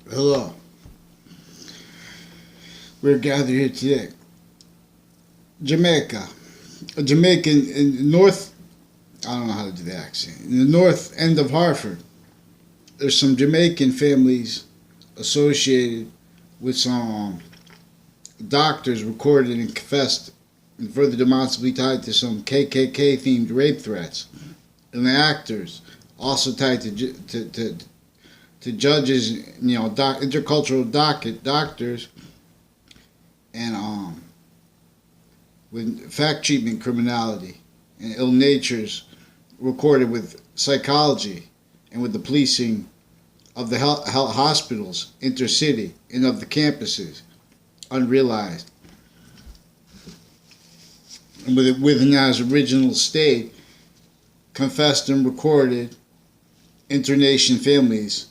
Hello. We're gathered here today. Jamaica. A Jamaican in the north, I don't know how to do the accent. In the north end of Hartford, there's some Jamaican families associated with some doctors recorded and confessed and further demonstrably tied to some KKK themed rape threats. And the actors also tied to judges, intercultural doctors, and with fact treatment criminality and ill natures recorded with psychology and with the policing of the health hospitals, intercity, and of the campuses, unrealized. And within as original state, confessed and recorded internation families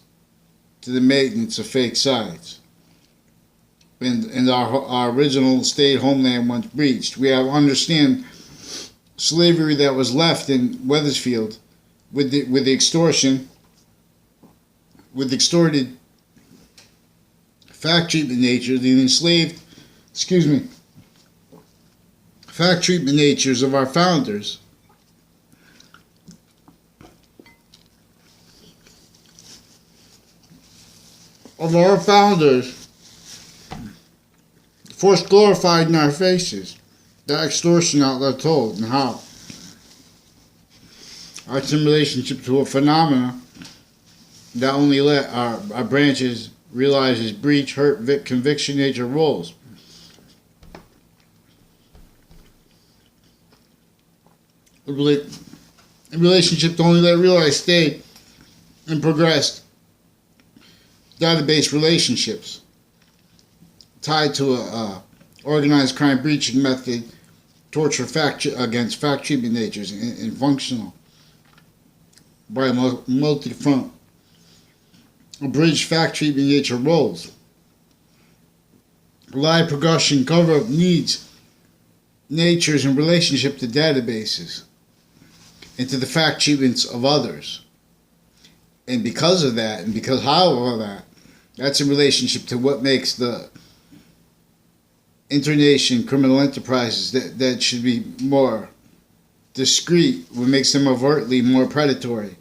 to the maintenance of fake sides. And our original state homeland once breached. We have understand slavery that was left in Wethersfield with the extortion, with extorted fact treatment nature, the enslaved, fact treatment natures of our founders. Forced glorified in our faces. That extortion out there told and how. It's in relationship to a phenomena that only let our branches realize its breach, hurt, conviction, nature roles. In relationship to only let realize state and progressed database relationships tied to a organized crime breaching method, torture against fact treatment natures and functional by multi-front abridged fact treatment nature roles. Live progression coverup needs natures in relationship to databases and to the fact treatments of others. And because of that, and because how of that, that's in relationship to what makes the internation criminal enterprises that should be more discreet, what makes them overtly more predatory,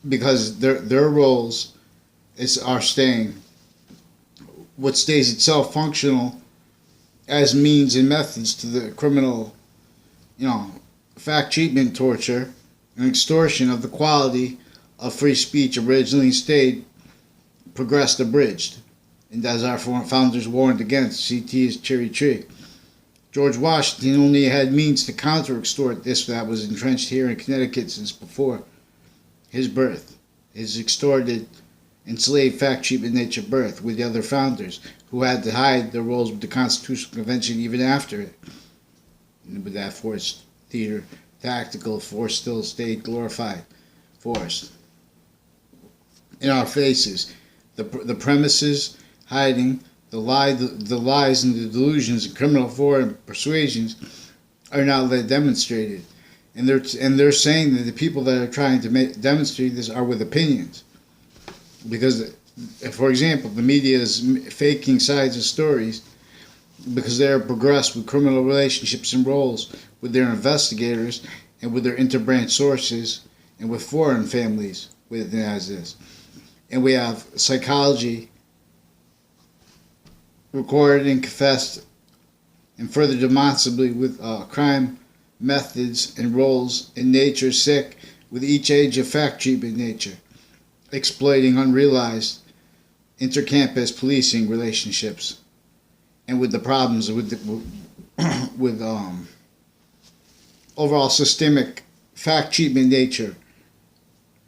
because their roles are staying, what stays itself functional as means and methods to the criminal, fact treatment, torture, and extortion of the quality of free speech originally stayed, progressed, abridged. And as our founders warned against, CT is cherry tree. George Washington only had means to counter-extort this that was entrenched here in Connecticut since before his birth, his extorted, enslaved fact treatment nature birth with the other founders who had to hide their roles with the Constitutional Convention even after it. And with that force theater, tactical force still stayed glorified force in our faces. The premises hiding the lies and the delusions and criminal foreign persuasions are now demonstrated, and they're saying that the people that are trying to demonstrate this are with opinions, because, for example, the media is faking sides of stories because they are progressed with criminal relationships and roles with their investigators and with their interbranch sources and with foreign families within as this. And we have psychology recorded and confessed and further demonstrably with crime methods and roles in nature sick with each age of fact treatment nature, exploiting unrealized intercampus policing relationships and with the problems with overall systemic fact treatment nature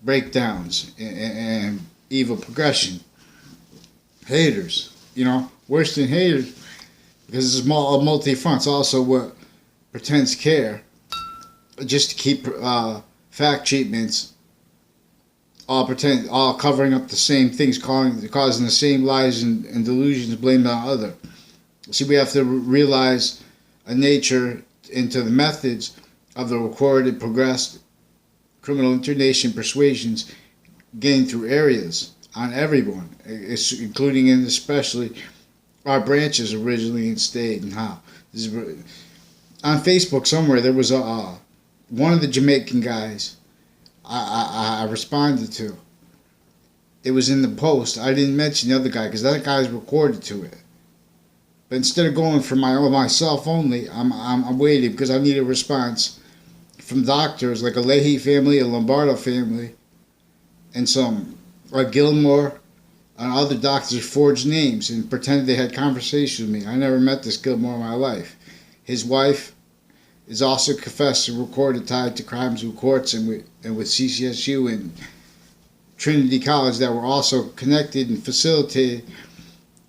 breakdowns and evil progression. Haters, worse than haters, because it's multi-fronts. Also, what pretends care, just to keep fact treatments all covering up the same things, causing the same lies and delusions blamed on other. See, we have to realize a nature into the methods of the recorded, progressed criminal internation persuasions gained through areas on everyone, including and especially our branches originally and stayed, and how this is, on Facebook somewhere there was a one of the Jamaican guys I responded to. It was in the post. I didn't mention the other guy because that guy's recorded to it. But instead of going for myself only, I'm waiting because I need a response from doctors like a Leahy family, a Lombardo family, and some like Gilmore and other doctors forged names and pretended they had conversations with me. I never met this Gilmore in my life. His wife is also confessed and recorded tied to crimes with courts and with CCSU and Trinity College that were also connected and facilitated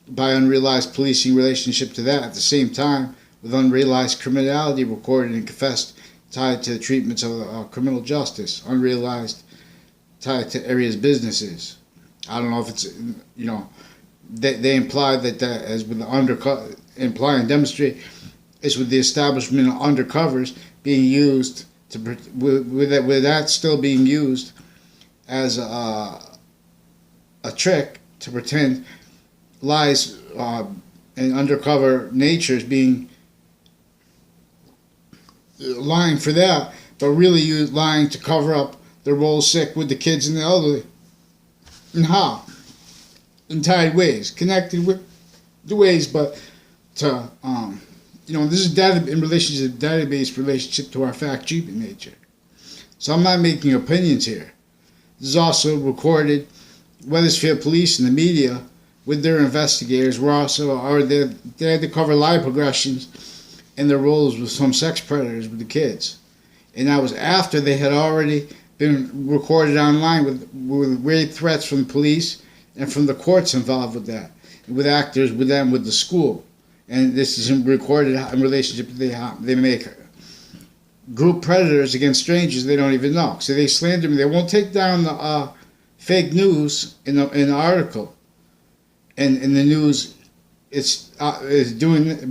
by unrealized policing relationship to that. At the same time, with unrealized criminality recorded and confessed tied to the treatments of criminal justice, unrealized tied to areas businesses. I don't know if it's, they imply that as with the imply and demonstrate, it's with the establishment of undercovers being used to with that still being used as a trick to pretend lies and undercover natures being lying for that, but really lying to cover up their role sick with the kids and the elderly. And how? In tied ways, connected with the ways, but to this is data in relationship, database relationship to our fact-cheaping nature. So I'm not making opinions here. This is also recorded. Wethersfield police and the media, with their investigators, they had to cover lie progressions and their roles with some sex predators with the kids, and that was after they had already been recorded online with rape threats from police and from the courts involved with that, with actors, with them, with the school. And this is recorded in relationship to they make group predators against strangers they don't even know. So they slander me. They won't take down the fake news in the article. And in the news, is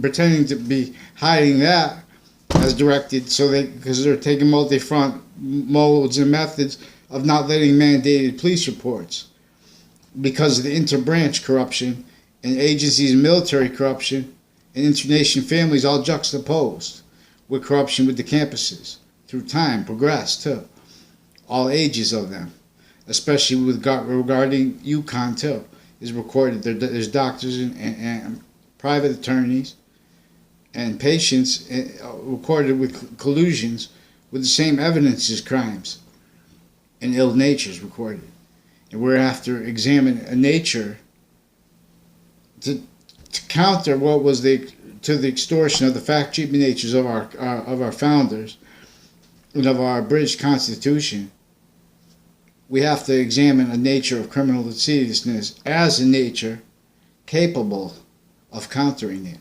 pretending to be hiding that as directed, because they're taking multi-front modes and methods of not letting mandated police reports because of the interbranch corruption and agencies and military corruption and internation families all juxtaposed with corruption with the campuses through time progressed too, all ages of them, especially regarding UConn too, is recorded. There's doctors and private attorneys and patients recorded with collusions with the same evidence as crimes and ill natures recorded. And we're after examine a nature to counter what was the extortion of the fact-cheaping natures of our founders and of our abridged Constitution. We have to examine a nature of criminal insidiousness as a nature capable of countering it.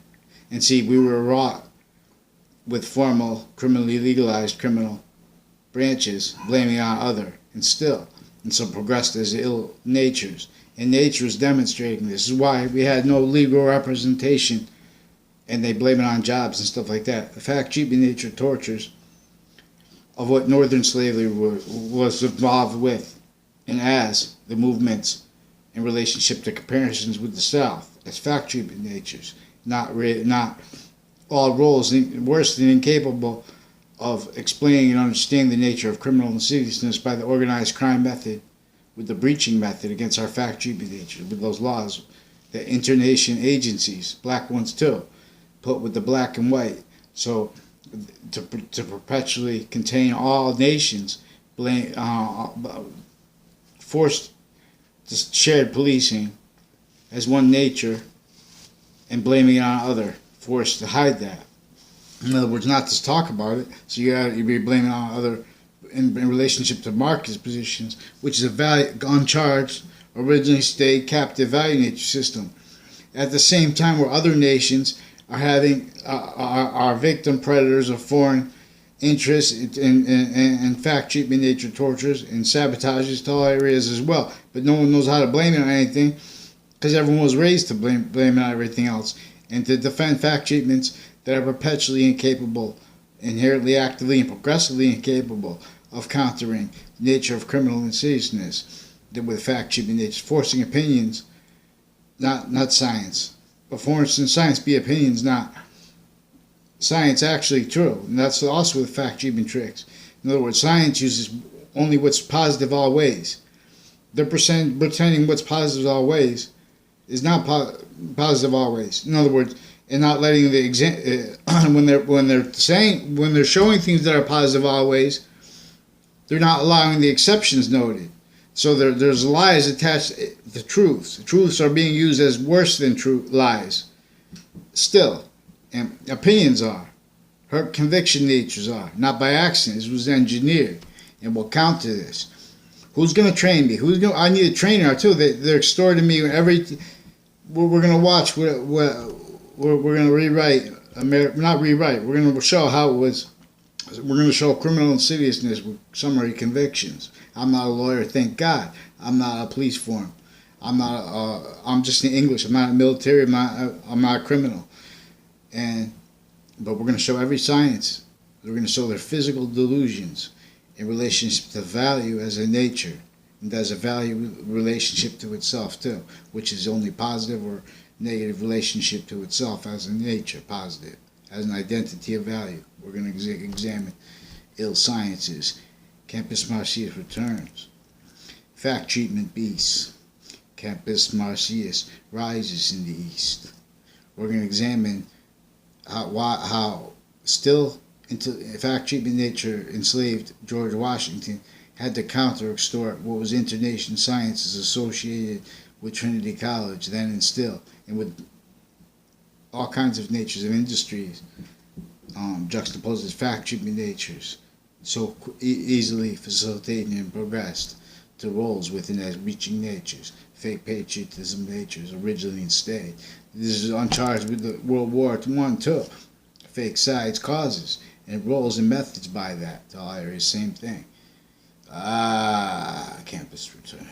And see, we were wrought with formal, criminally legalized criminal branches blaming on other, and so progressed as ill natures. And nature is demonstrating this. This is why we had no legal representation, and they blame it on jobs and stuff like that. The fact-cheaping nature tortures of what northern slavery was involved with, and as the movements in relationship to comparisons with the South, as fact-cheaping natures, not all roles worse than incapable of explaining and understanding the nature of criminal insidiousness by the organized crime method, with the breaching method against our fact-cheaping nature, with those laws, the internation agencies, black ones too, put with the black and white, so to perpetually contain all nations, forced to shared policing as one nature and blaming it on other, forced to hide that. In other words, not to talk about it, so you'd be blaming on other in relationship to market positions, which is a value, uncharged, originally state captive value nature system. At the same time, where other nations are having are victim predators of foreign interests and fact-cheaping nature tortures and sabotages to all areas as well. But no one knows how to blame it on anything because everyone was raised to blame it on everything else and to defend fact treatments that are perpetually incapable, inherently, actively, and progressively incapable of countering the nature of criminal insidiousness. with fact treatment nature, forcing opinions, not science. But forcing science be opinions, not science actually true. And that's also with fact treatment tricks. In other words, science uses only what's positive always. They're pretending what's positive always is not positive always. In other words, and not letting the when they're showing things that are positive always, they're not allowing the exceptions noted. So there's lies attached to truths. The truths are being used as worse than true lies. Still, and opinions are. Her conviction natures are. Not by accident. This was engineered. And we'll counter this. Who's going to train me? I need a trainer too. They're extorting me every. We're going to watch. We're going to rewrite. Not rewrite. We're going to show how it was. We're going to show criminal insidiousness with summary convictions. I'm not a lawyer, thank God. I'm not a police form. I'm just in English. I'm not a military. I'm not a criminal. But we're going to show every science. We're going to show their physical delusions in relationship to value as a nature, and as a value relationship to itself too, which is only positive or negative relationship to itself as a nature, positive, as an identity of value. We're going to examine ill sciences. Campus Martius returns. Fact treatment beasts. Campus Martius rises in the east. We're going to examine how still into fact treatment nature enslaved George Washington had to counter extort what was internation sciences associated with Trinity College then and still, and with all kinds of natures of industries juxtaposed as fact treatment natures, so easily facilitated and progressed to roles within as reaching natures, fake patriotism natures originally and stayed. This is uncharged with the World War I too. Fake sides causes and roles and methods by that. All areas, same thing. Campus return.